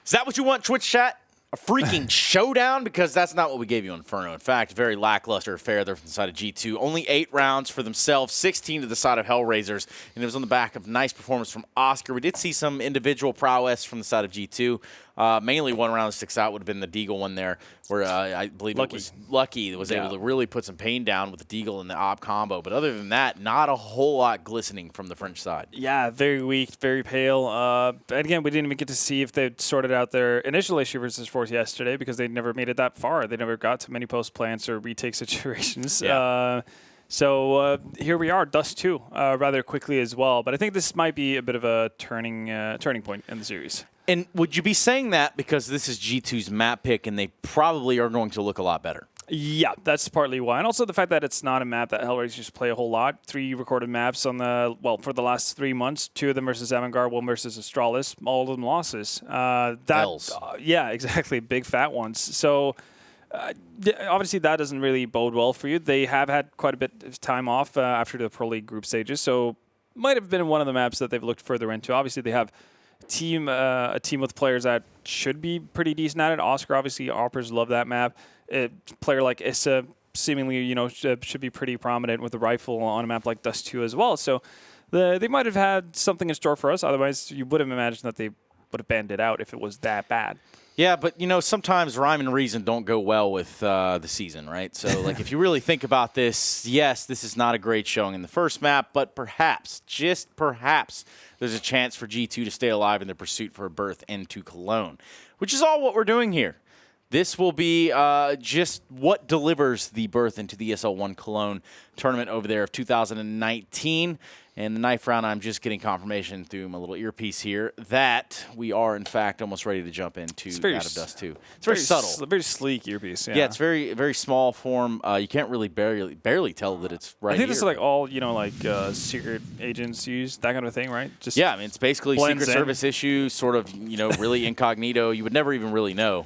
Is that what you want, Twitch chat? A freaking showdown? Because that's not what we gave you on Inferno. In fact, very lackluster affair there from the side of G2. Only 8 rounds for themselves, 16 to the side of HellRaisers, and it was on the back of nice performance from Oscar. We did see some individual prowess from the side of G2. Mainly one round that sticks out would have been the Deagle one there, where I believe it was Lucky that was able to really put some pain down with the Deagle and the Op combo. But other than that, not a whole lot glistening from the French side. Yeah, very weak, very pale. And again, we didn't even get to see if they'd sorted out their initial issue versus Force yesterday because they never made it that far. They never got to many post-plants or retake situations. Yeah. So here we are, Dust2, rather quickly as well. But I think this might be a bit of a turning point in the series. And would you be saying that because this is G2's map pick and they probably are going to look a lot better? Yeah, that's partly why. And also the fact that it's not a map that HellRaisers play a whole lot. 3 recorded maps on for the last 3 months. 2 of them versus Avantgarde, 1 versus Astralis. All of them losses. Yeah, exactly. Big fat ones. So obviously that doesn't really bode well for you. They have had quite a bit of time off after the Pro League group stages. So might have been one of the maps that they've looked further into. Obviously they have a team with players that should be pretty decent at it. Oscar, obviously, Oppers love that map. A player like Issa seemingly, should be pretty prominent with the rifle on a map like Dust2 as well. So they might have had something in store for us. Otherwise, you would have imagined that they would have banned it out if it was that bad. Yeah, but, sometimes rhyme and reason don't go well with the season, right? So, like, if you really think about this, yes, this is not a great showing in the first map, but perhaps, just perhaps, there's a chance for G2 to stay alive in their pursuit for a berth into Cologne, which is all what we're doing here. This will be just what delivers the berth into the ESL ONE Colonge tournament over there of 2019. And the knife round, I'm just getting confirmation through my little earpiece here that we are, in fact, almost ready to jump into that of Dust2. It's very subtle. Very sleek earpiece, Yeah, it's very, very small form. You can't really barely tell that it's right I think here. this is like all, secret agents use, that kind of thing, right? Just yeah, I mean, it's basically Secret Service issue, sort of, really incognito. You would never even really know.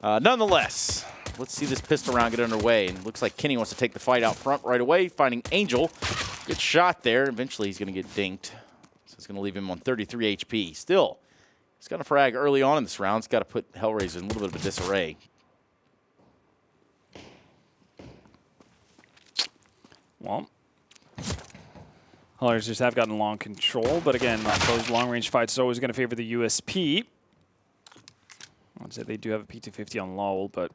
Nonetheless, let's see this pistol round get underway. And it looks like Kenny wants to take the fight out front right away, finding Angel. Good shot there. Eventually, he's going to get dinked. So it's going to leave him on 33 HP. Still, he's got a frag early on in this round. He's got to put HellRaisers in a little bit of a disarray. Well, HellRaisers have gotten long control, but again, those long-range fights are always going to favor the USP. I'd say they do have a P250 on LOL, but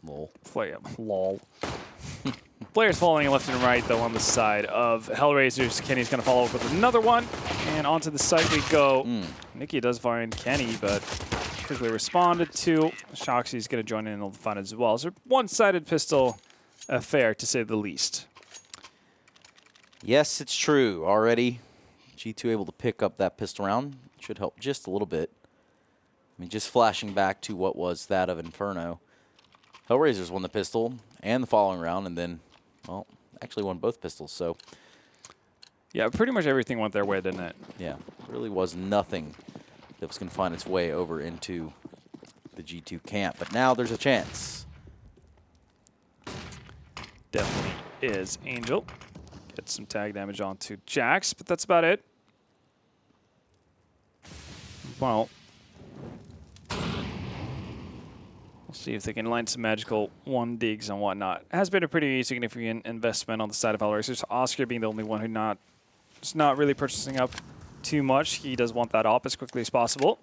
LOL. Players falling left and right, though, on the side of HellRaisers. Kenny's going to follow up with another one, and onto the site we go. Nikki does find Kenny, but quickly responded to. Shoxy's going to join in on the fun as well. So one-sided pistol affair, to say the least. Yes, it's true. Already, G2 able to pick up that pistol round. Should help just a little bit. I mean, just flashing back to what was that of Inferno. HellRaisers won the pistol and the following round, and then, well, actually won both pistols. So, yeah, pretty much everything went their way, didn't it? Yeah, really was nothing that was going to find its way over into the G2 camp. But now there's a chance. Definitely is Angel. Get some tag damage onto Jax, but that's about it. Well, we'll see if they can line some magical one digs and whatnot. It has been a pretty significant investment on the side of HellRaisers. Oscar being the only one who's not really purchasing up too much. He does want that op as quickly as possible.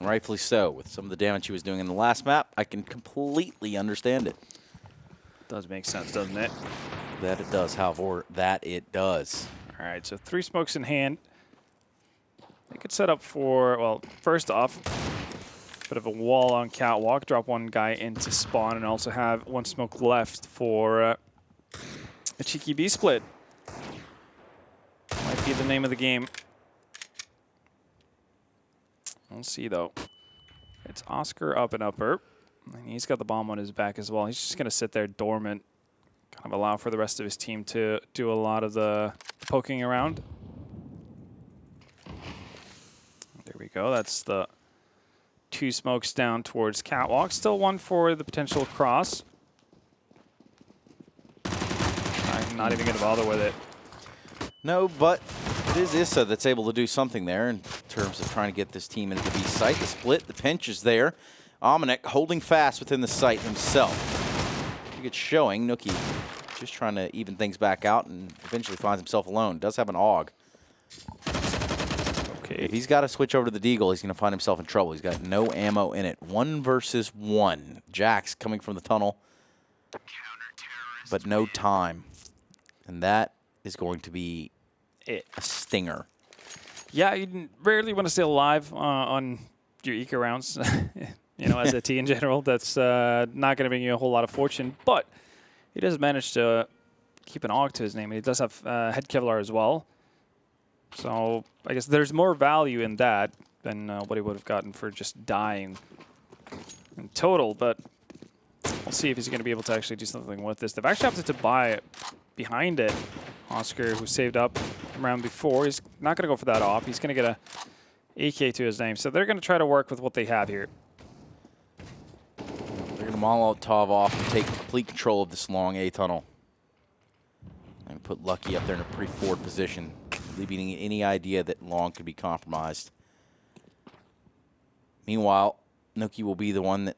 Rightfully so. With some of the damage he was doing in the last map, I can completely understand it. Does make sense, doesn't it? That it does, however, that it does. All right, so 3 smokes in hand. They could set up for, well, first off, bit of a wall on catwalk, drop one guy into spawn, and also have 1 smoke left for a cheeky B split. Might be the name of the game. We'll see, though. It's Oscar up and upper. And he's got the bomb on his back as well. He's just going to sit there dormant, kind of allow for the rest of his team to do a lot of the poking around. There we go. That's the 2 smokes down towards catwalk. Still 1 for the potential cross. I'm not even going to bother with it. No, but It is Issa that's able to do something there in terms of trying to get this team into the B site. The split, the pinch is there. Omanek holding fast within the site himself. Pretty good showing. Nookie just trying to even things back out and eventually finds himself alone. Does have an AUG. Okay. If he's got to switch over to the Deagle, he's going to find himself in trouble. He's got no ammo in it. 1 versus 1. Jax coming from the tunnel, but no time. And that is going to be a stinger. Yeah, you rarely want to stay alive on your eco rounds. You know, as a T in general, that's not going to bring you a whole lot of fortune. But he does manage to keep an AUG to his name. He does have head Kevlar as well. So I guess there's more value in that than what he would have gotten for just dying in total. But we'll see if he's going to be able to actually do something with this. They've actually opted to buy it behind it. Oscar, who saved up round before, he's not going to go for that off. He's going to get a AK to his name. So they're going to try to work with what they have here. They're going to Molotov off and take complete control of this long A tunnel. And put Lucky up there in a pretty forward position, leaving any idea that long could be compromised. Meanwhile, Nookie will be the one that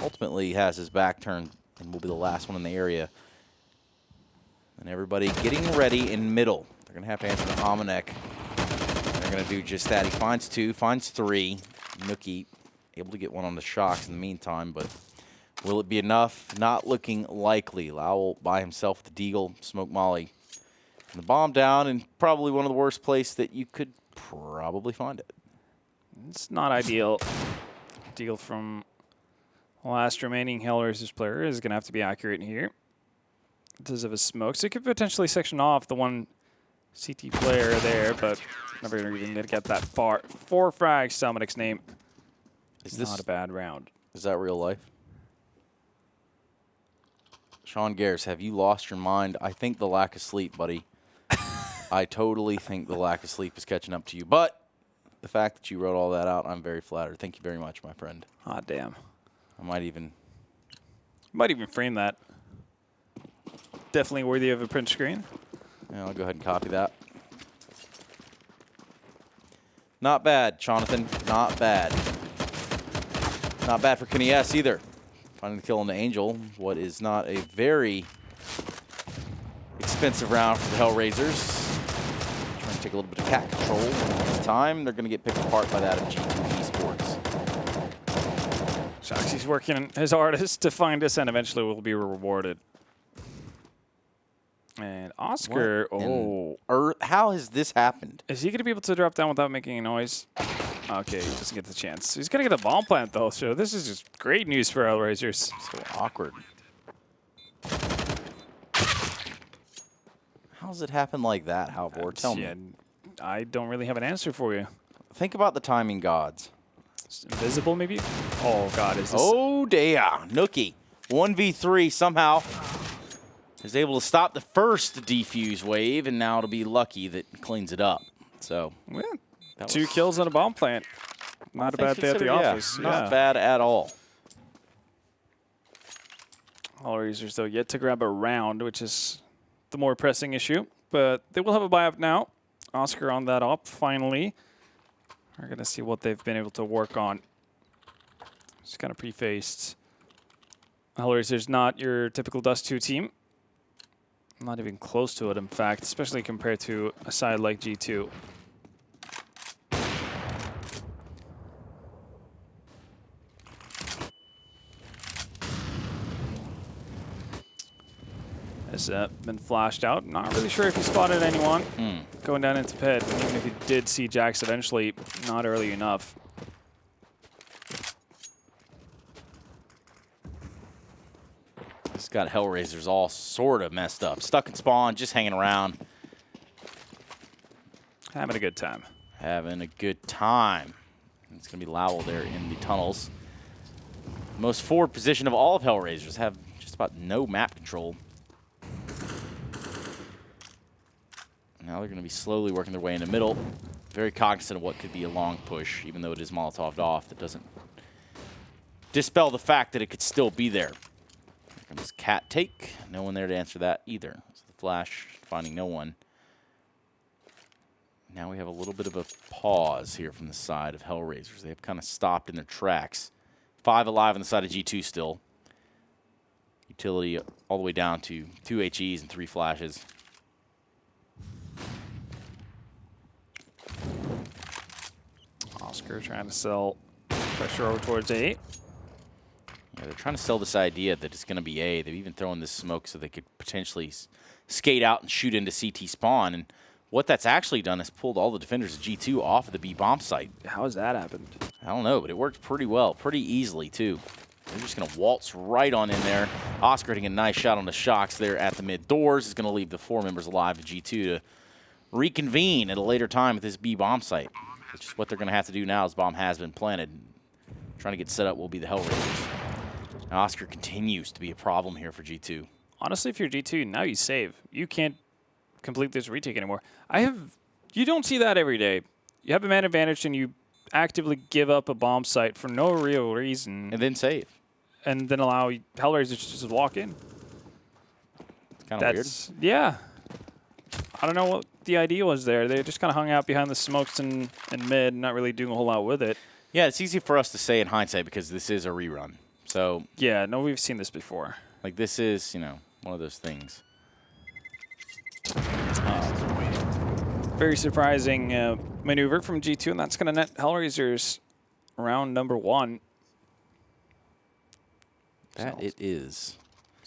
ultimately has his back turned and will be the last one in the area. And everybody getting ready in middle. They're going to have to answer the Omanek. They're going to do just that. He finds 2, finds 3. Nookie able to get one on the shocks in the meantime, but will it be enough? Not looking likely. Lowell by himself with the Deagle, smoke molly. And the bomb down in probably one of the worst places that you could probably find it. It's not ideal. Deagle from the last remaining HellRaisers player is going to have to be accurate here because of his smoke. So he could potentially section off the one CT player there, but never even going to get that far. 4 frags, Salmonix's name. Is this not a bad round? Is that real life? Sean Garris, have you lost your mind? I think the lack of sleep, buddy. I totally think the lack of sleep is catching up to you. But the fact that you wrote all that out, I'm very flattered. Thank you very much, my friend. Ah, damn. I might even frame that. Definitely worthy of a print screen. Yeah, I'll go ahead and copy that. Not bad, Jonathan. Not bad. Not bad for Kenny S. either. Finding the kill on the Angel, what is not a very expensive round for the HellRaisers. Trying to take a little bit of cat control at the time. They're going to get picked apart by that of G2 Esports. Shoxy's working his hardest to find us and eventually will be rewarded. And Oscar, how has this happened? Is he going to be able to drop down without making a noise? Okay, he doesn't get the chance. He's going to get the bomb plant, though, so this is just great news for HellRaisers. So awkward. How does it happen like that, Halvor? Tell me. I don't really have an answer for you. Think about the timing gods. It's invisible, maybe? Oh, God, is this... Oh, damn. Nookie, 1v3 somehow is able to stop the first defuse wave, and now it'll be Lucky that cleans it up. So, yeah, 2 kills on a bomb plant. Not a bad day at the office. Not bad at all. HellRaisers, though, yet to grab a round, which is the more pressing issue. But they will have a buy-up now. Oscar on that op, finally. We're going to see what they've been able to work on. Just kind of prefaced. HellRaisers not your typical Dust2 team. Not even close to it, in fact, especially compared to a side like G2. Has been flashed out. Not really sure if he spotted anyone going down into pit. And even if he did see Jax eventually, not early enough. He's got HellRaisers all sort of messed up. Stuck in spawn, just hanging around. Having a good time. Having a good time. It's going to be Lowell there in the tunnels. Most forward position of all of HellRaisers, have just about no map control. Now they're going to be slowly working their way in the middle. Very cognizant of what could be a long push, even though it is Molotov'd off. That doesn't dispel the fact that it could still be there. Here comes Cat Take. No one there to answer that either. So the flash, finding no one. Now we have a little bit of a pause here from the side of HellRaisers. They have kind of stopped in their tracks. 5 alive on the side of G2 still. Utility all the way down to 2 HEs and 3 flashes. Oscar trying to sell pressure over towards A. Yeah, they're trying to sell this idea that it's going to be A. They've even thrown this smoke so they could potentially skate out and shoot into CT spawn. And what that's actually done is pulled all the defenders of G2 off of the B bomb site. How has that happened? I don't know, but it worked pretty well, pretty easily too. They're just going to waltz right on in there. Oscar hitting a nice shot on the shocks there at the mid doors is going to leave the 4 members alive of G2 to reconvene at a later time at this B bomb site, which is what they're going to have to do now as bomb has been planted. Trying to get set up will be the HellRaisers. Now Oscar continues to be a problem here for G2. Honestly, if you're G2, now you save. You can't complete this retake anymore. You don't see that every day. You have a man advantage and you actively give up a bomb site for no real reason. And then save. And then allow HellRaisers to just walk in. It's kind of weird. Yeah. I don't know what the idea was there. They just kind of hung out behind the smokes in mid, not really doing a whole lot with it. Yeah, it's easy for us to say in hindsight because this is a rerun. So yeah, no, we've seen this before. Like this is, you know, one of those things. Very surprising maneuver from G2, and that's going to net HellRaisers round number 1. That So, it is.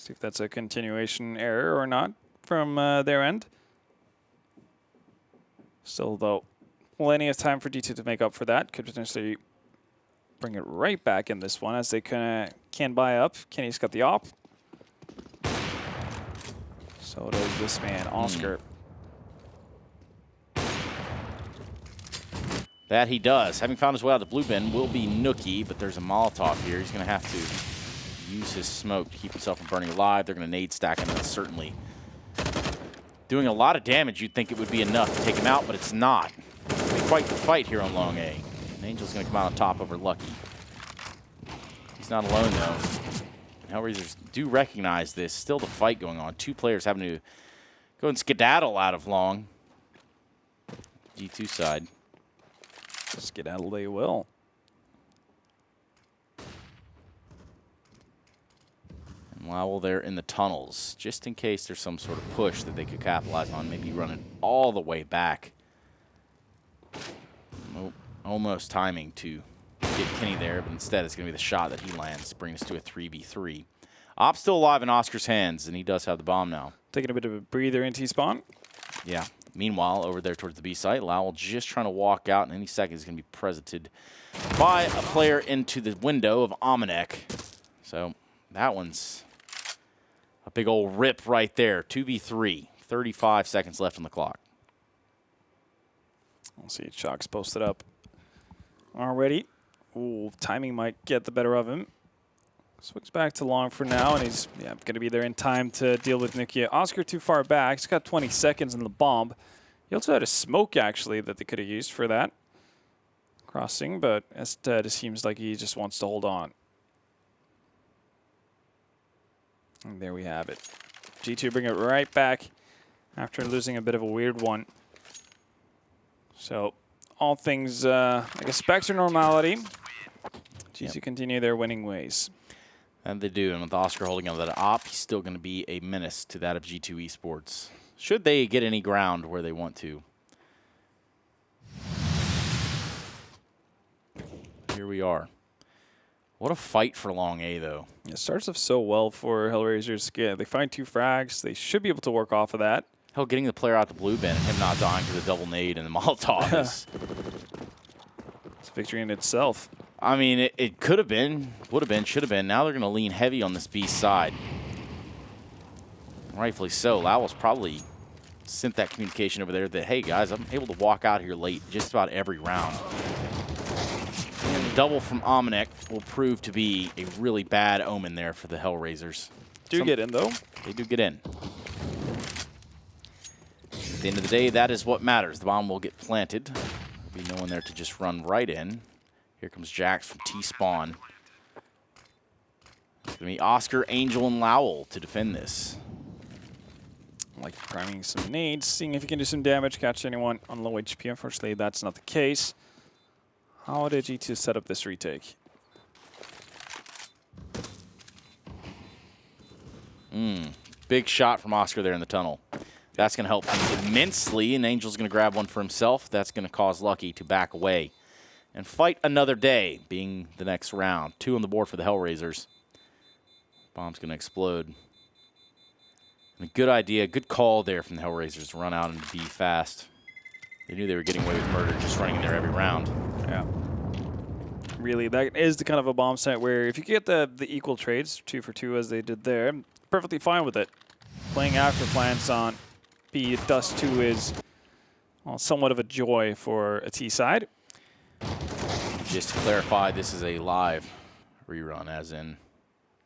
see if that's a continuation error or not from their end. Still, though, plenty of time for G2 to make up for that. Could potentially bring it right back in this one as they can buy up. Kenny's got the op. So does this man, Oscar. That he does. Having found his way out of the blue bin will be Nookie, but there's a Molotov here. He's going to have to use his smoke to keep himself from burning alive. They're going to nade stack him, and that's certainly doing a lot of damage. You'd think it would be enough to take him out, but it's not. They quite the fight here on Long A. And Angel's going to come out on top over Lucky. He's not alone, though. HellRaisers do recognize this. Still the fight going on. 2 players having to go and skedaddle out of Long. G2 side. Skedaddle they will. And Lowell there in the tunnels, just in case there's some sort of push that they could capitalize on. Maybe run it all the way back. Almost timing to get Kenny there, but instead it's going to be the shot that he lands, bring us to a 3v3. Op's still alive in Oscar's hands, and he does have the bomb now. Taking a bit of a breather in T-spawn. Yeah. Meanwhile, over there towards the B site, Lowell just trying to walk out, and any second is going to be presented by a player into the window of Amanek. So that one's a big old rip right there. 2v3, 35 seconds left on the clock. We'll see. Chalk's posted up already. Ooh, timing might get the better of him. Swings back to Long for now, and he's going to be there in time to deal with Nikia. Oscar too far back. He's got 20 seconds in the bomb. He also had a smoke, actually, that they could have used for that crossing, but instead it seems like he just wants to hold on. And there we have it. G2 bring it right back after losing a bit of a weird one. So all things like a Spectre normality. G2 continue their winning ways. And they do, and with Oscar holding on to that op, he's still going to be a menace to that of G2 Esports. Should they get any ground where they want to. Here we are. What a fight for Long A, though. It starts off so well for HellRaisers. Yeah, they find 2 frags. They should be able to work off of that. Hell, getting the player out the blue bin and him not dying to the double nade and the Molotov is... It's a victory in itself. I mean, it could have been, would have been, should have been. Now they're going to lean heavy on this B side. Rightfully so. Lowell's probably sent that communication over there that, hey, guys, I'm able to walk out here late just about every round. And the double from Amanek will prove to be a really bad omen there for the HellRaisers. Get in, though. They do get in. At the end of the day, that is what matters. The bomb will get planted. There'll be no one there to just run right in. Here comes Jax from T-spawn. It's going to be Oscar, Angel, and Lowell to defend this. Like priming some nades, seeing if you can do some damage, catch anyone on low HP. Unfortunately, that's not the case. How did G2 set up this retake? Big shot from Oscar there in the tunnel. That's going to help him immensely, and Angel's going to grab one for himself. That's going to cause Lucky to back away and fight another day, being the next round. 2 on the board for the HellRaisers. Bomb's going to explode. And a good idea, good call there from the HellRaisers to run out and be fast. They knew they were getting away with murder just running in there every round. Yeah. Really, that is the kind of a bomb site where if you get the equal trades, 2 for 2 as they did there, I'm perfectly fine with it. Playing after plants on B, Dust2 is somewhat of a joy for a T side. Just to clarify, this is a live rerun, as in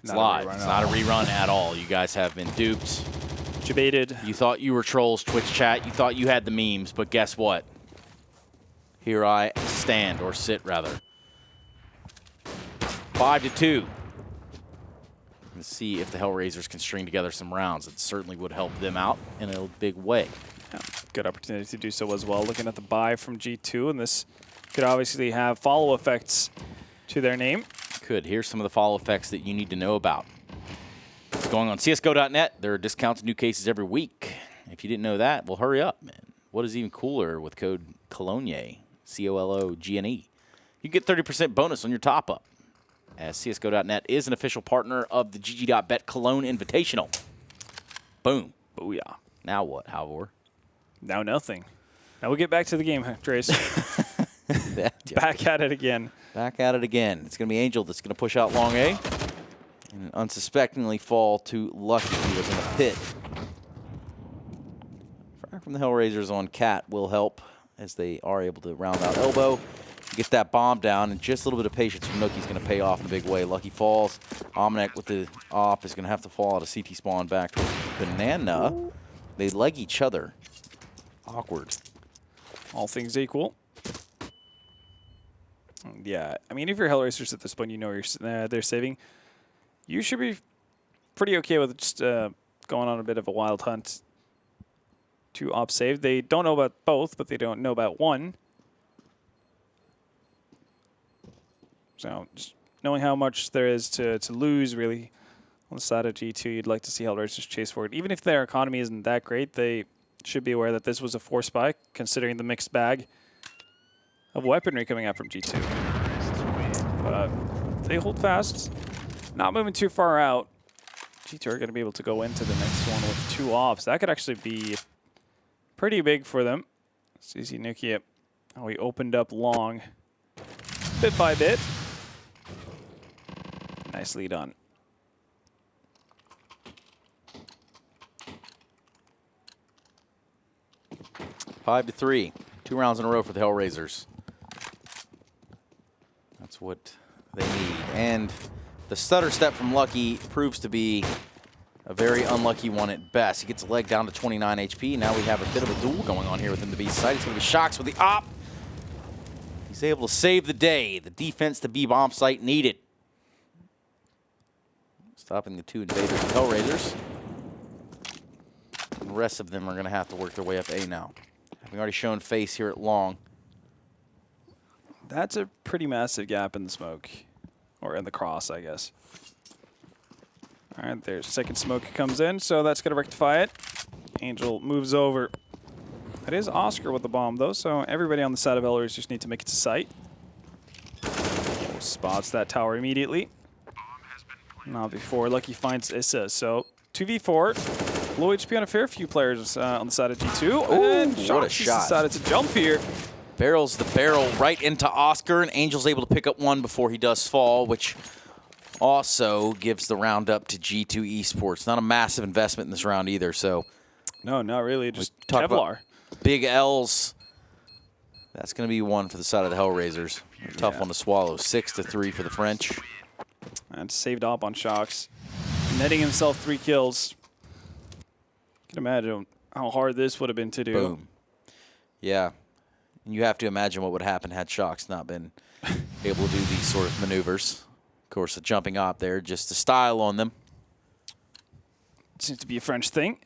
it's Not live. a rerun It's at not a all. rerun at all. You guys have been duped. Debated. You thought you were trolls, Twitch chat. You thought you had the memes, but guess what? Here I stand, or sit rather. 5-2. Let's see if the HellRaisers can string together some rounds. It certainly would help them out in a big way. Yeah, good opportunity to do so as well. Looking at the buy from G2, and this could obviously have follow effects to their name. Could. Here's some of the follow effects that you need to know about. It's going on csgo.net. There are discounts and new cases every week. If you didn't know that, well, hurry up, man. What is even cooler with code Cologne, C-O-L-O-G-N-E? You get 30% bonus on your top-up, as csgo.net is an official partner of the GG.Bet Cologne Invitational. Boom. Booyah. Now what, Halvor? Now nothing. Now we'll get back to the game, Trace. Back at it again. Back at it again. It's going to be Angel that's going to push out long A and unsuspectingly fall to Lucky, who was in the pit. Frag from the HellRaisers on Cat will help, as they are able to round out elbow. Get that bomb down, and just a little bit of patience from Nookie's going to pay off in a big way. Lucky falls. Omnic with the op is going to have to fall out of CT spawn back towards Banana. They leg each other. Awkward. All things equal. Yeah, I mean, if you're HellRaisers at this point, you know they're saving. You should be pretty okay with just going on a bit of a wild hunt to op save. They don't know about both, but they don't know about one. So just knowing how much there is to lose, really, on the side of G2, you'd like to see HellRaisers chase forward. Even if their economy isn't that great, they should be aware that this was a force buy, considering the mixed bag of weaponry coming out from G2. But they hold fast, not moving too far out. G2 are going to be able to go into the next one with 2 ops. That could actually be pretty big for them. CZ Nukia, how he opened up long, bit by bit. Nicely done. Five to 3. 2 rounds in a row for the HellRaisers. That's what they need. And the stutter step from Lucky proves to be a very unlucky one at best. He gets a leg down to 29 HP. Now we have a bit of a duel going on here within the B side. He's going to be Shocks with the op. He's able to save the day. The defense the B bomb site needed. Stopping the 2 invaders of HellRaisers. And the rest of them are going to have to work their way up A now. Having already shown face here at long. That's a pretty massive gap in the smoke. Or in the cross, I guess. All right, there's second smoke comes in, so that's going to rectify it. Angel moves over. It is Oscar with the bomb, though, so everybody on the side of HellRaisers just need to make it to sight. Spots that tower immediately. Not before Lucky finds Issa, so 2v4. Low HP on a fair few players on the side of G2. Ooh, and what a Shocks shot. decided to jump here. Barrels the barrel right into Oscar, and Angel's able to pick up one before he does fall, which also gives the round up to G2 Esports. Not a massive investment in this round either, so. No, not really. Just Talk about Kevlar. big L's. That's going to be one for the side of the HellRaisers. A tough one to swallow. 6-3 for the French. And saved up on Shocks. Netting himself 3 kills. You can imagine how hard this would have been to do. Boom. Yeah. And you have to imagine what would happen had Shocks not been able to do these sort of maneuvers. Of course, a jumping op there, just to style on them. Seems to be a French thing.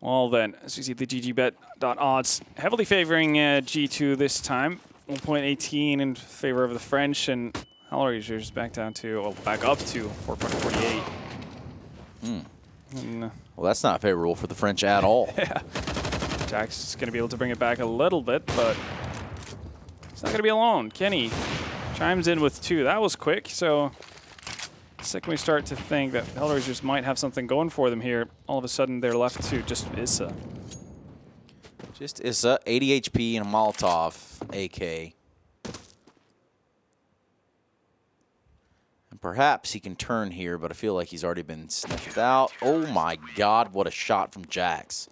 Well then, as we see the GG.Bet odds heavily favoring G2 this time. 1.18 in favor of the French, and HellRaisers back down to, well, back up to 4.48. Well, that's not favorable for the French at all. Yeah. Jax is going to be able to bring it back a little bit, but he's not going to be alone. Kenny chimes in with 2. That was quick, so the second we start to think that HellRaisers might have something going for them here, all of a sudden they're left to just Issa. Just Issa, 80 HP and a Molotov AK. And perhaps he can turn here, but I feel like he's already been sniffed out. Oh my God, what a shot from Jax.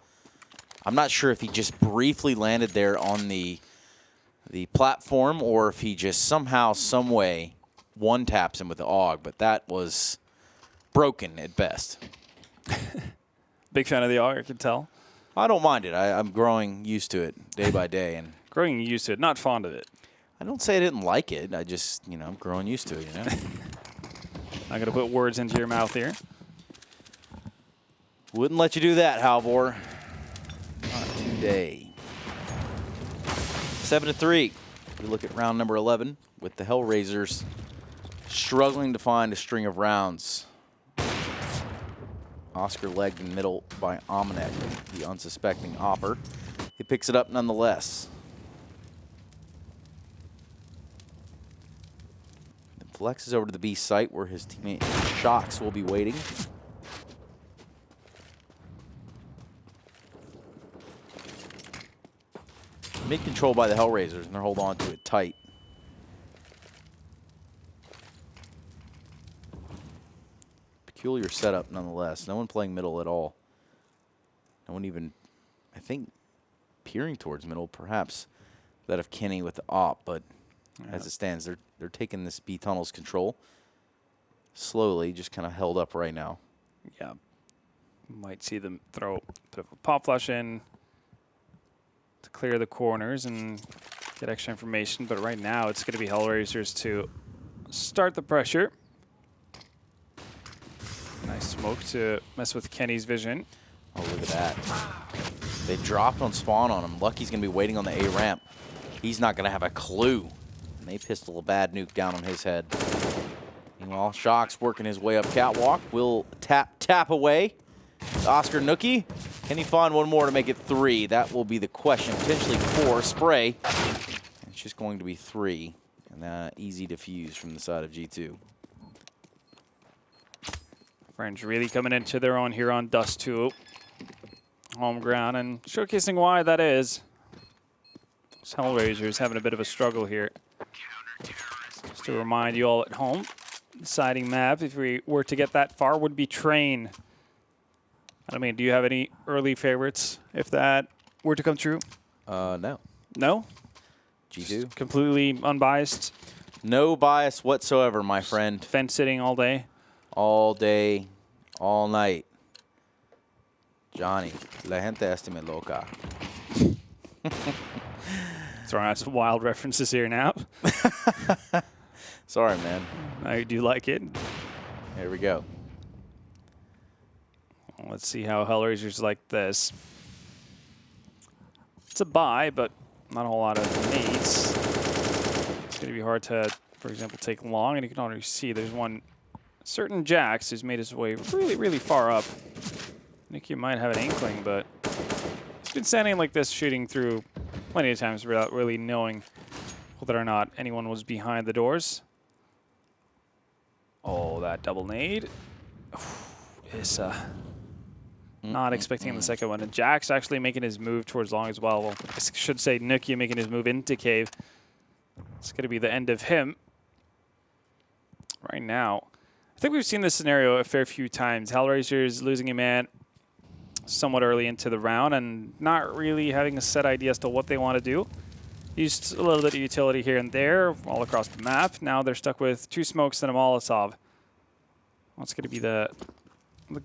I'm not sure if he just briefly landed there on the platform or if he just somehow, some way one-taps him with the AUG, but that was broken at best. Big fan of the AUG, I can tell. I don't mind it. I'm growing used to it day by day. And growing used to it, not fond of it. I don't say I didn't like it. I just, I'm growing used to it, Not going to put words into your mouth here. Wouldn't let you do that, Halvor. Not today. 7-3. We look at round number 11 with the HellRaisers struggling to find a string of rounds. Oscar legged in middle by Omanek, the unsuspecting Opper. He picks it up nonetheless. Then flexes over to the B site where his teammate Shocks will be waiting. Mid control by the HellRaisers, and they're holding on to it tight. Peculiar setup nonetheless. No one playing middle at all. No one even, I think, peering towards middle, perhaps that of Kenny with the op, but as it stands, they're taking this B tunnel's control slowly, just kind of held up right now. Yeah. Might see them throw a bit of a pop flash in to clear the corners and get extra information, but right now it's going to be HellRaisers to start the pressure. Nice smoke to mess with Kenny's vision. Oh, look at that. They dropped on spawn on him. Lucky's going to be waiting on the A ramp. He's not going to have a clue. And they pistol a bad nuke down on his head. Meanwhile, Shock's working his way up catwalk. Will tap away. Oscar Nookie. Can he find one more to make it 3? That will be the question. Potentially 4. Spray. It's just going to be 3. And easy defuse from the side of G2. French really coming into their own here on Dust2. Home ground and showcasing why that is. HellRaisers having a bit of a struggle here. Just to remind you all at home, deciding map, if we were to get that far, would be Train. I mean, do you have any early favorites if that were to come true? No. No? G2. Just completely unbiased? No bias whatsoever, my friend. Fence sitting all day? All day, all night. Johnny, la gente estime loca. Throwing out some wild references here now. Sorry, man. I do like it. Here we go. Let's see how HellRaisers like this. It's a buy, but not a whole lot of mates. It's going to be hard to, for example, take long, and you can already see there's one certain Jax who's made his way really, really far up. I think you might have an inkling, but he's been standing like this, shooting through plenty of times without really knowing whether or not anyone was behind the doors. Oh, that double nade is not expecting the second one. And Jax actually making his move towards long as well. Well, I should say Nookie making his move into cave. It's going to be the end of him. Right now, I think we've seen this scenario a fair few times. HellRaisers losing a man somewhat early into the round and not really having a set idea as to what they want to do. Used a little bit of utility here and there all across the map. Now they're stuck with 2 smokes and a Molotov. What's going to be the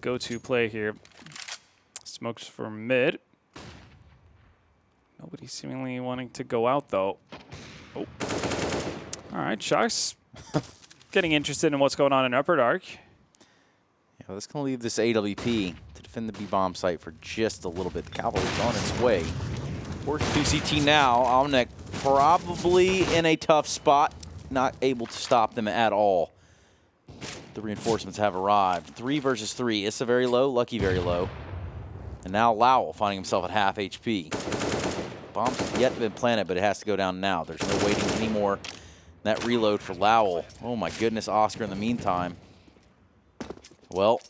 go-to play here? Smokes for mid. Nobody seemingly wanting to go out, though. Oh. All right, Shocks getting interested in what's going on in Upper Dark. Yeah, that's going to leave this AWP to defend the B-bomb site for just a little bit. The cavalry's on its way. Force 2 CT now. Omnic probably in a tough spot. Not able to stop them at all. The reinforcements have arrived. 3 versus 3. Issa very low, Lucky very low. And now Lowell finding himself at half HP. Bomb's yet to be planted, but it has to go down now. There's no waiting anymore. That reload for Lowell. Oh my goodness, Oscar in the meantime. Well,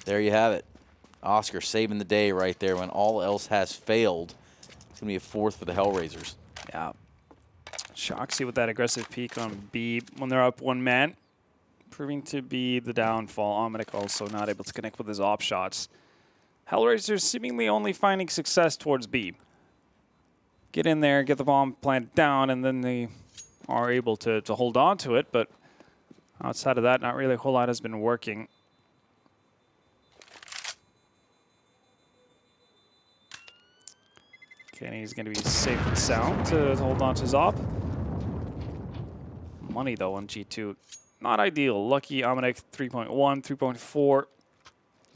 there you have it. Oscar saving the day right there when all else has failed. It's going to be a 4th for the HellRaisers. Yeah. Shoxy with that aggressive peek on B when they're up 1 man. Proving to be the downfall. Omnic also not able to connect with his op shots. HellRaisers seemingly only finding success towards B. Get in there, get the bomb planted down, and then they are able to hold on to it. But outside of that, not really a whole lot has been working. Kenny's going to be safe and sound to hold on to his op. Money, though, on G2. Not ideal. Lucky, Omnic 3.1, 3.4.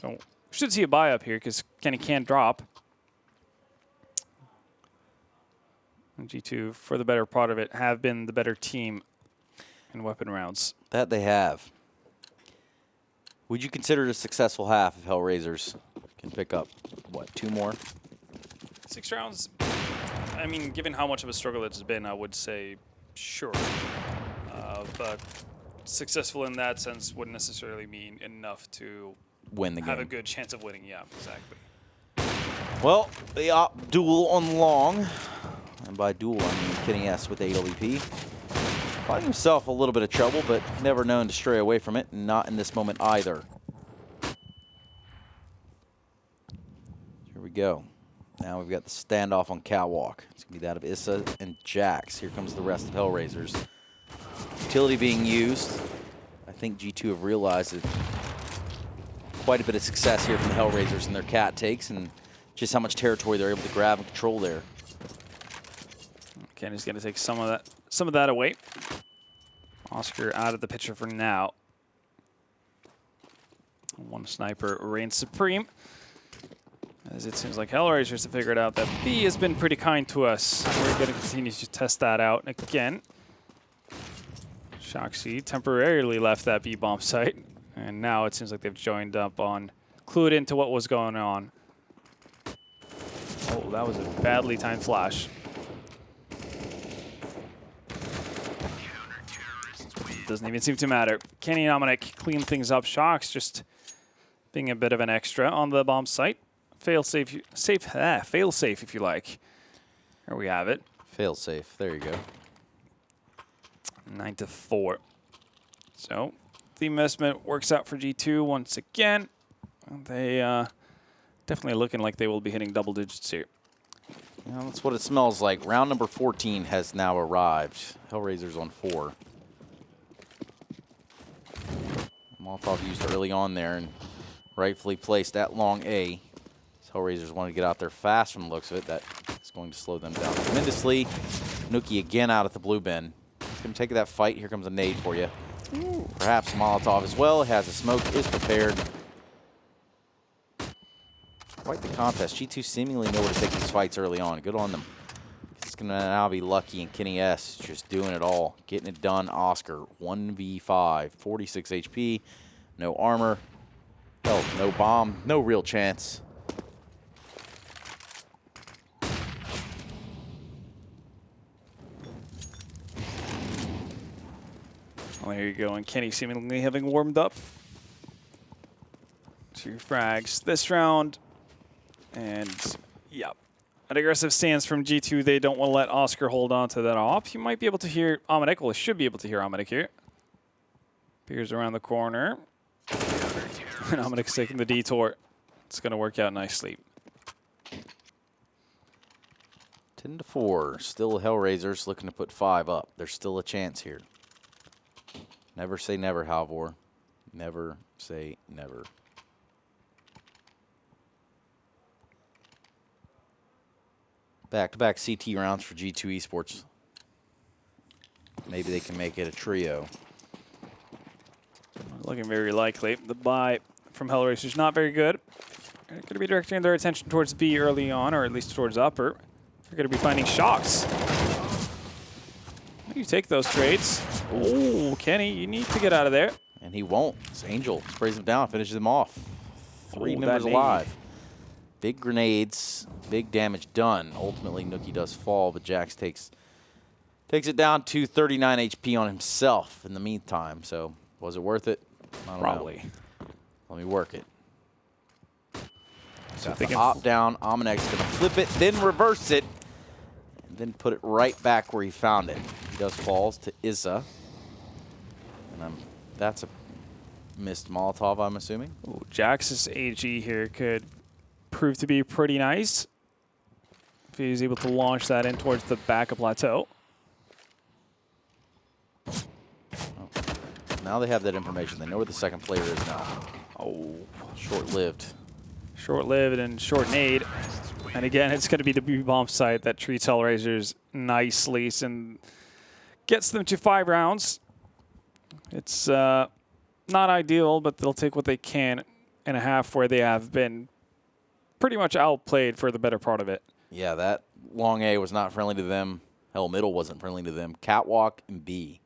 So should see a buy up here because Kenny can't drop. And G2, for the better part of it, have been the better team in weapon rounds. That they have. Would you consider it a successful half if HellRaisers can pick up, what, 2 more? 6 rounds, I mean, given how much of a struggle it's been, I would say sure. But successful in that sense wouldn't necessarily mean enough to win the game. Have a good chance of winning, yeah, exactly. Well, the op duel on long. And by duel, I mean Kenny S with AWP. Finding himself a little bit of trouble, but never known to stray away from it. Not in this moment either. Here we go. Now we've got the standoff on Catwalk. It's going to be that of Issa and Jax. Here comes the rest of HellRaisers. Utility being used. I think G2 have realized that quite a bit of success here from the HellRaisers in their cat takes and just how much territory they're able to grab and control there. Kenny's going to take some of that away. Oscar out of the picture for now. 1 sniper reigns supreme. As it seems like HellRaisers have figured out that B has been pretty kind to us. We're going to continue to test that out again. Shoxy temporarily left that B bomb site, and now it seems like they've joined up on, clued into what was going on. Oh, that was a badly timed flash. Doesn't even seem to matter. Kenny and Omnic clean things up. Shox just being a bit of an extra on the bomb site. Fail safe if you like. There we have it. Fail safe. There you go. 9-4. So the investment works out for G2 once again. They definitely looking like they will be hitting double digits here. Yeah, that's what it smells like. Round number 14 has now arrived. HellRaisers on 4. Molotov used early on there and rightfully placed at long A. HellRaisers want to get out there fast from the looks of it. That is going to slow them down tremendously. Nuki again out at the blue bin. He's going to take that fight. Here comes a nade for you. Ooh. Perhaps Molotov as well. Has a smoke, is prepared. Quite the contest. G2 seemingly know where to take these fights early on. Good on them. It's going to now be Lucky and Kenny S just doing it all. Getting it done. Oscar, 1v5, 46 HP, no armor, health, no bomb, no real chance. Well, there you go, and Kenny seemingly having warmed up. 2 frags this round, and yeah. An aggressive stance from G2. They don't want to let Oscar hold on to that op. You might be able to hear Omnic. Well, should be able to hear Omnic here. Peers around the corner. And Omnic's taking the detour. It's going to work out nicely. 10-4. Still HellRaisers looking to put 5 up. There's still a chance here. Never say never, Halvor. Never say never. Back-to-back CT rounds for G2 Esports. Maybe they can make it a trio. Looking very likely. The buy from HellRaisers not very good. going to be directing their attention towards B early on, or at least towards upper. They're going to be finding shocks. You take those trades. Oh, Kenny, you need to get out of there. And he won't. It's Angel sprays him down, finishes him off. 3 members alive. Big grenades, big damage done. Ultimately, Nookie does fall, but Jax takes it down to 39 HP on himself in the meantime. So, was it worth it? I don't Probably. know. Let me work it. So Got the op down. Amanex going to flip it, then reverse it, and then put it right back where he found it. He does falls to Izza. And that's a missed Molotov, I'm assuming. Ooh, Jax's AG here could prove to be pretty nice if he's able to launch that in towards the back of plateau. Oh. Now they have that information. They know where the second player is now. Oh, short-lived. Short-lived and short nade. And again, it's going to be the B-bomb site that treats HellRaisers nicely and gets them to 5 rounds. It's not ideal, but they'll take what they can in a half where they have been pretty much outplayed for the better part of it. Yeah, that long A was not friendly to them. Hell, middle wasn't friendly to them. Catwalk and B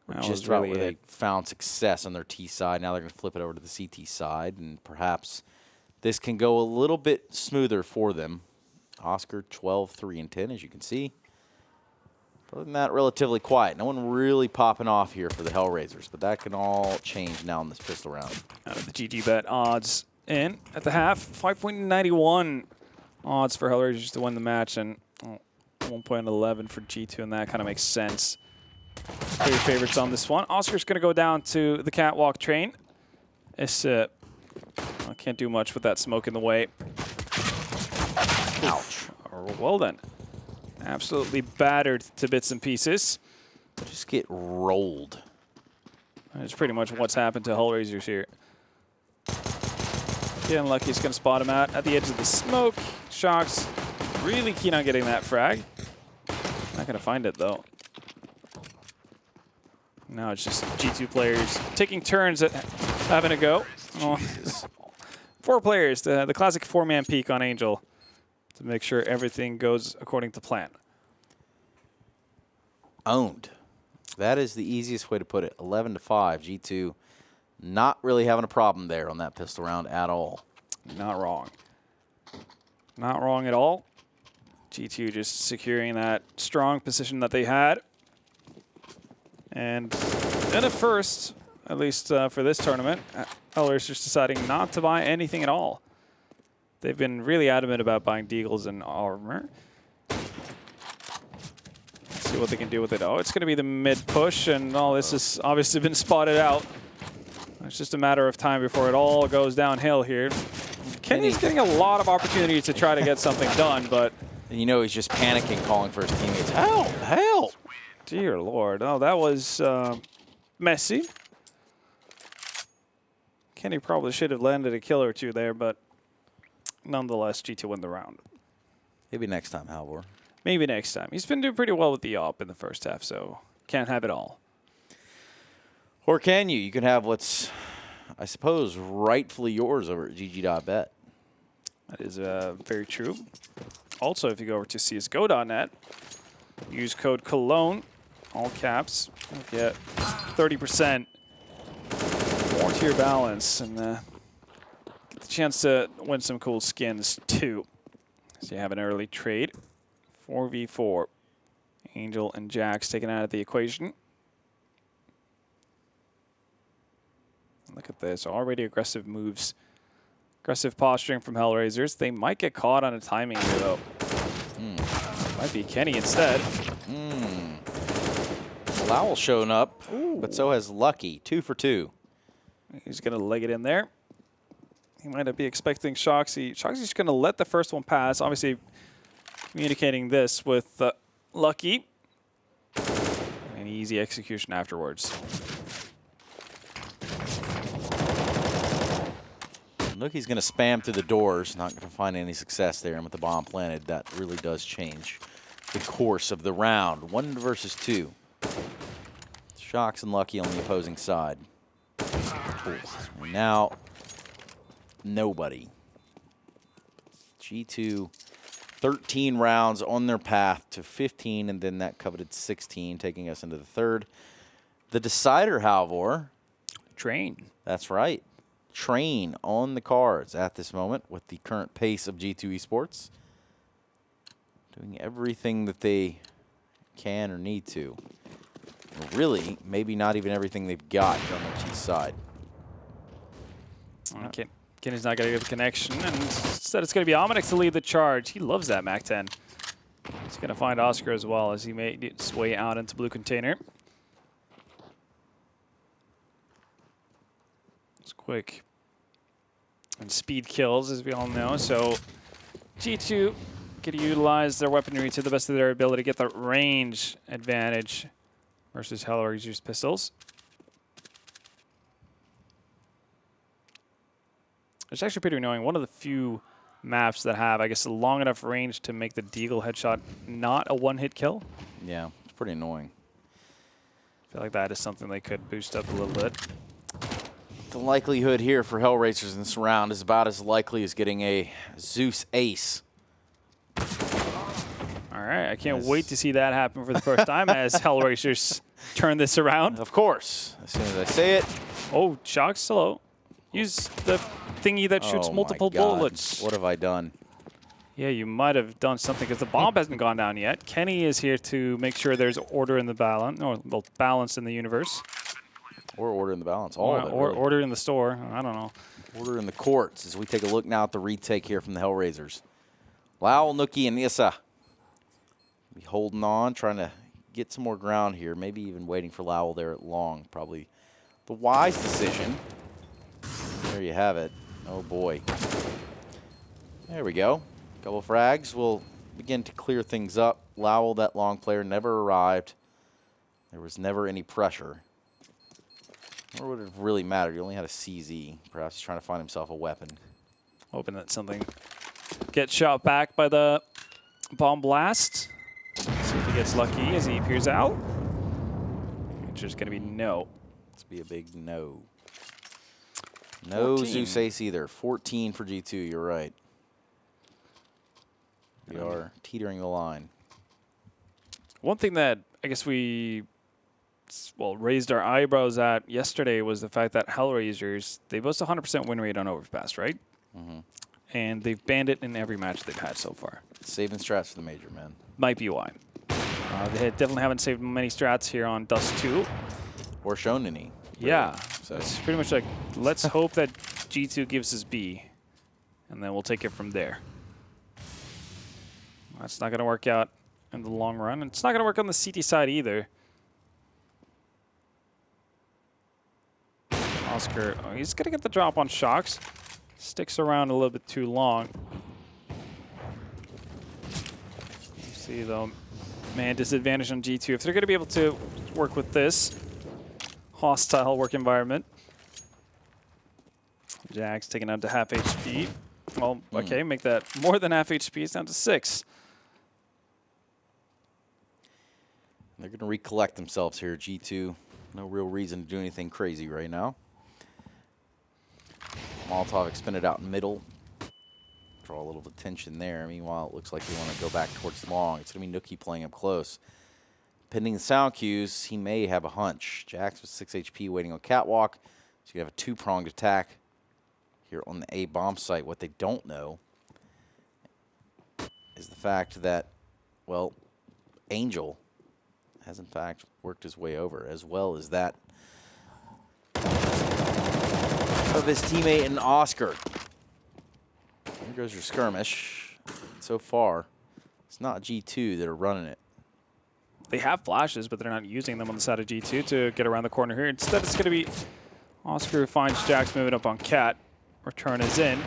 were just about where they found success on their T side. Now they're going to flip it over to the CT side, and perhaps this can go a little bit smoother for them. Oscar 12, 3, and 10, as you can see. Other than that, relatively quiet. No one really popping off here for the HellRaisers, but that can all change now in this pistol round. Out of the GG.Bet odds in at the half, 5.91 odds for HellRaisers to win the match, and 1.11 for G2, and that kind of makes sense. Clear favorites on this one. Oscar's going to go down to the catwalk train. It's can't do much with that smoke in the way. Ouch. Well then. Absolutely battered to bits and pieces. Just get rolled. That's pretty much what's happened to HellRaisers here. Getting lucky, he's going to spot him out at the edge of the smoke. Shocks, really keen on getting that frag. Not going to find it, though. Now it's just G2 players taking turns at having a go. Oh. 4 players, the classic 4-man peak on Angel to make sure everything goes according to plan. Owned. That is the easiest way to put it. 11-5. G2 not really having a problem there on that pistol round at all. Not wrong. Not wrong at all. G2 just securing that strong position that they had. And in a first, at least for this tournament, HellRaisers just deciding not to buy anything at all. They've been really adamant about buying deagles and armor. Let's see what they can do with it. Oh, it's going to be the mid push, and all this has obviously been spotted out. It's just a matter of time before it all goes downhill here. Kenny's getting a lot of opportunities to try to get something done, but... And you know he's just panicking, calling for his teammates. Help! Help! Dear Lord. Oh, that was messy. Kenny probably should have landed a kill or two there, but nonetheless, G2 win the round. Maybe next time, Halvor. Maybe next time. He's been doing pretty well with the op in the first half, so can't have it all. Or can you? You can have what's, I suppose, rightfully yours over at GG.Bet. That is very true. Also, if you go over to csgo.net, use code Cologne, all caps, you'll get 30% more to your balance, and get the chance to win some cool skins too. So you have an early trade, 4v4. Angel and Jax taken out of the equation. Look at this, already aggressive moves. Aggressive posturing from HellRaisers. They might get caught on a timing here, though. Might be Kenny instead. Lowell showing up, but so has Lucky. 2 for 2. He's going to leg it in there. He might not be expecting Shoxy. Shoxy's just going to let the first one pass. Obviously, communicating this with Lucky. An easy execution afterwards. Nookie's going to spam through the doors. Not going to find any success there. And with the bomb planted, that really does change the course of the round. 1 versus 2. Shocks and Lucky on the opposing side. And now, nobody. G2, 13 rounds on their path to 15, and then that coveted 16, taking us into the third. The decider, Halvor. Train. That's right. Train on the cards at this moment with the current pace of G2 Esports. Doing everything that they can or need to. Or really, maybe not even everything they've got on the G side. Kenny's not going to get the connection, and instead it's going to be Ominix to lead the charge. He loves that MAC-10. He's going to find Oscar as well as he made his way out into blue container. It's quick. And speed kills, as we all know. So G2 going to utilize their weaponry to the best of their ability to get the range advantage versus HellRaisers pistols. It's actually pretty annoying. One of the few maps that have, I guess, a long enough range to make the Deagle headshot not a one-hit kill. Yeah, it's pretty annoying. I feel like that is something they could boost up a little bit. The likelihood here for HellRaisers in this round is about as likely as getting a Zeus ace. All right, I can't wait to see that happen for the first time as HellRaisers turn this around. Of course, as soon as I say it. Oh, Shock's slow. Use the thingy that shoots multiple bullets. What have I done? Yeah, you might have done something because the bomb hasn't gone down yet. Kenny is here to make sure there's order in the balance, or well, balance in the universe. Or order in the balance, all of it. Or really. order in the store. I don't know. Order in the courts as we take a look now at the retake here from the HellRaisers. Lau, Nookie, and Issa. Be holding on, trying to get some more ground here. Maybe even waiting for Lowell there at long. Probably the wise decision. There you have it. Oh, boy. There we go. Couple frags will begin to clear things up. Lowell, that long player, never arrived. There was never any pressure. Or would it have really mattered? He only had a CZ. Perhaps he's trying to find himself a weapon. Hoping that something gets shot back by the bomb blast. See if he gets lucky as he peers out. It's just going to be no. It's be a big no. No 14. Zeus ace either. 14 for G2, you're right. We are teetering the line. One thing that I guess we raised our eyebrows at yesterday was the fact that HellRaisers, they boast a 100% win rate on Overpass, right? Mm-hmm. And they've banned it in every match they've had so far. Saving strats for the major, man. Might be why. They definitely haven't saved many strats here on Dust2. Or shown any. Really. Yeah. So It's pretty much like, let's hope that G2 gives us B, and then we'll take it from there. That's not going to work out in the long run. And it's not going to work on the CT side either. Oscar, he's going to get the drop on Shocks. Sticks around a little bit too long. You see, though, man, disadvantage on G2. If they're going to be able to work with this hostile work environment. Jack's taken down to half HP. Well, okay, make that more than half HP. It's down to 6. They're going to recollect themselves here, G2. No real reason to do anything crazy right now. Molotov expended out in middle. Draw a little attention there. Meanwhile, it looks like they want to go back towards long. It's going to be Nookie playing up close. Pending the sound cues, he may have a hunch. Jax with 6 HP waiting on catwalk. So you have a two-pronged attack here on the A bomb site. What they don't know is the fact that, well, Angel has in fact worked his way over, as well as that of his teammate in Oscar. Here goes your skirmish. So far, it's not G2 that are running it. They have flashes, but they're not using them on the side of G2 to get around the corner here. Instead, it's going to be Oscar who finds Jax moving up on Cat. Return is in.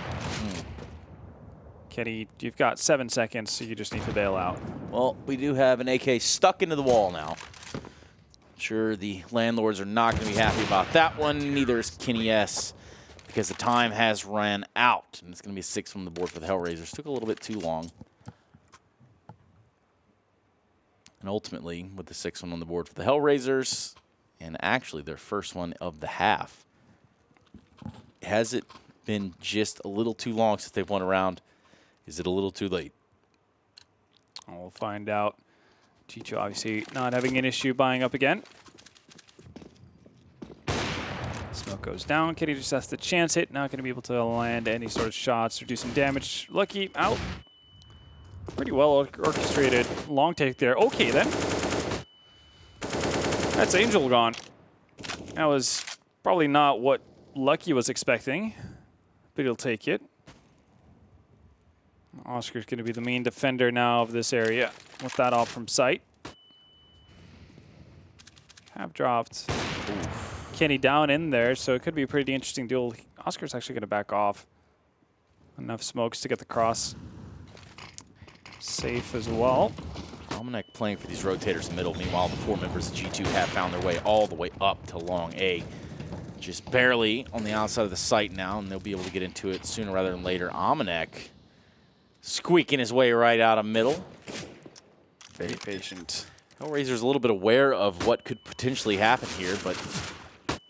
Kenny, you've got 7 seconds, so you just need to bail out. Well, we do have an AK stuck into the wall now. I'm sure the landlords are not going to be happy about that one. Neither is Kenny S, because the time has ran out. And it's going to be 6 from the board for the HellRaisers. Took a little bit too long. And ultimately, with the 6th one on the board for the HellRaisers, and actually their first one of the half, has it been just a little too long since they've won a round Is it a little too late? We'll find out. G2 obviously not having an issue buying up again. Smoke goes down. Kitty just has to chance it. Not going to be able to land any sort of shots or do some damage. Lucky out. Pretty well orchestrated long take there. Okay, then. That's Angel gone. That was probably not what Lucky was expecting, but he'll take it. Oscar's going to be the main defender now of this area with that off from sight. Have dropped. Oof. Kenny down in there, so it could be a pretty interesting duel. Oscar's actually going to back off. Enough smokes to get the cross safe as well. Almanac playing for these rotators middle. Meanwhile, the 4 members of G2 have found their way all the way up to long A. Just barely on the outside of the site now, and they'll be able to get into it sooner rather than later. Almanac squeaking his way right out of middle. Very patient. HellRaisers a little bit aware of what could potentially happen here, but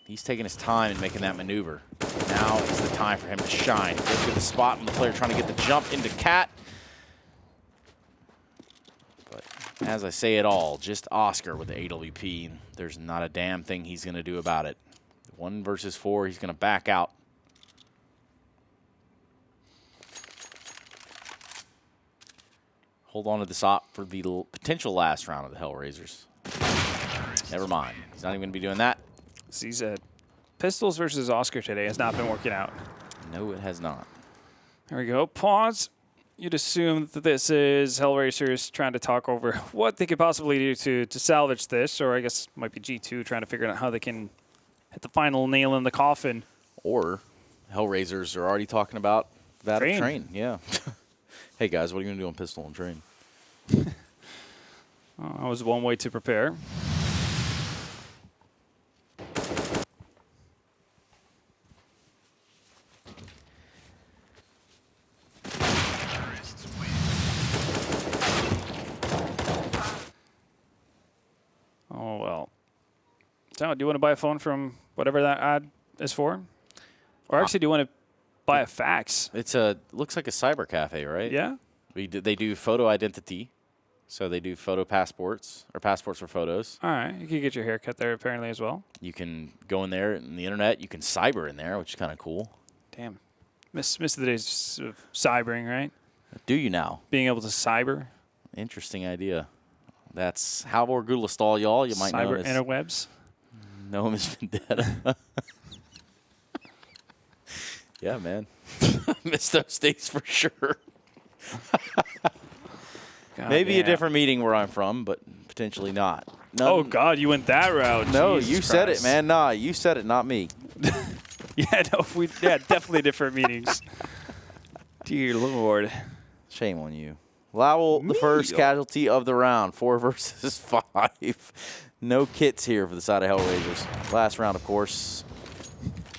he's taking his time in making that maneuver. Now is the time for him to shine. Goes to the spot and the player trying to get the jump into Cat. But as I say it all, just Oscar with the AWP. There's not a damn thing he's going to do about it. 1 versus 4, he's going to back out. Hold on to this op for the potential last round of the HellRaisers. Never mind. He's not even going to be doing that. CZ. Pistols versus Oscar today has not been working out. No, it has not. There we go. Pause. You'd assume that this is HellRaisers trying to talk over what they could possibly do to salvage this, or I guess it might be G2 trying to figure out how they can hit the final nail in the coffin. Or HellRaisers are already talking about that Train. Yeah. Hey guys, what are you gonna do on Pistol and Train? That was one way to prepare. Oh well. So, do you want to buy a phone from whatever that ad is for? Or actually, do you want to buy a fax? It's looks like a cyber cafe, right? Yeah. They do photo identity, so they do photo passports or passports for photos. All right, you can get your hair cut there apparently as well. You can go in there in the internet. You can cyber in there, which is kind of cool. Damn, miss the days of cybering, right? Do you now? Being able to cyber. Interesting idea. That's Halvor Gulastall, y'all. You might know cyber interwebs. Know him as Vendetta. Yeah, man. Miss those days for sure. Maybe a different meeting where I'm from, but potentially not. Oh, God, you went that route. No, Jesus you Christ. said it, man. Nah, you said it, not me. Yeah, no, definitely different meetings. Dear Lord. Shame on you. Lowell, the first casualty of the round. 4 versus 5. No kits here for the side of HellRaisers. Last round, of course.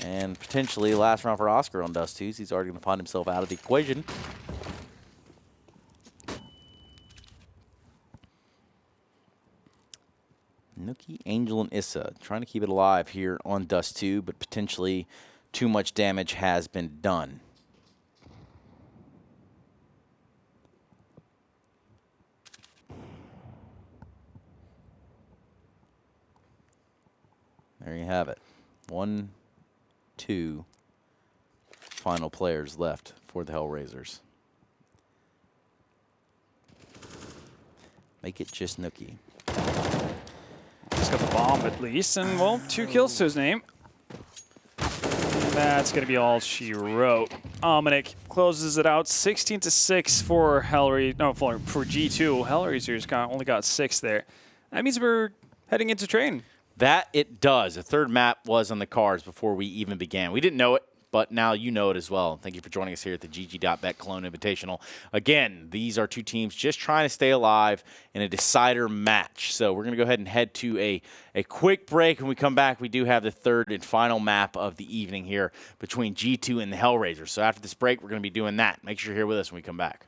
And potentially last round for Oscar on Dust2. He's already going to find himself out of the equation. Nookie, Angel, and Issa trying to keep it alive here on Dust2, but potentially too much damage has been done. There you have it. 1, 2 final players left for the HellRaisers. Make it just Nookie. He's got the bomb at least, and well, 2 kills to his name. And that's going to be all she wrote. Almanac closes it out, 16-6 for HellRaisers. No, for G2. HellRaisers only got 6 there. That means we're heading into train. That it does. A third map was on the cards before we even began. We didn't know it, but now you know it as well. Thank you for joining us here at the GG.Bet Cologne Invitational. Again, these are 2 teams just trying to stay alive in a decider match. So we're going to go ahead and head to a quick break. When we come back, we do have the third and final map of the evening here between G2 and the HellRaisers. So after this break, we're going to be doing that. Make sure you're here with us when we come back.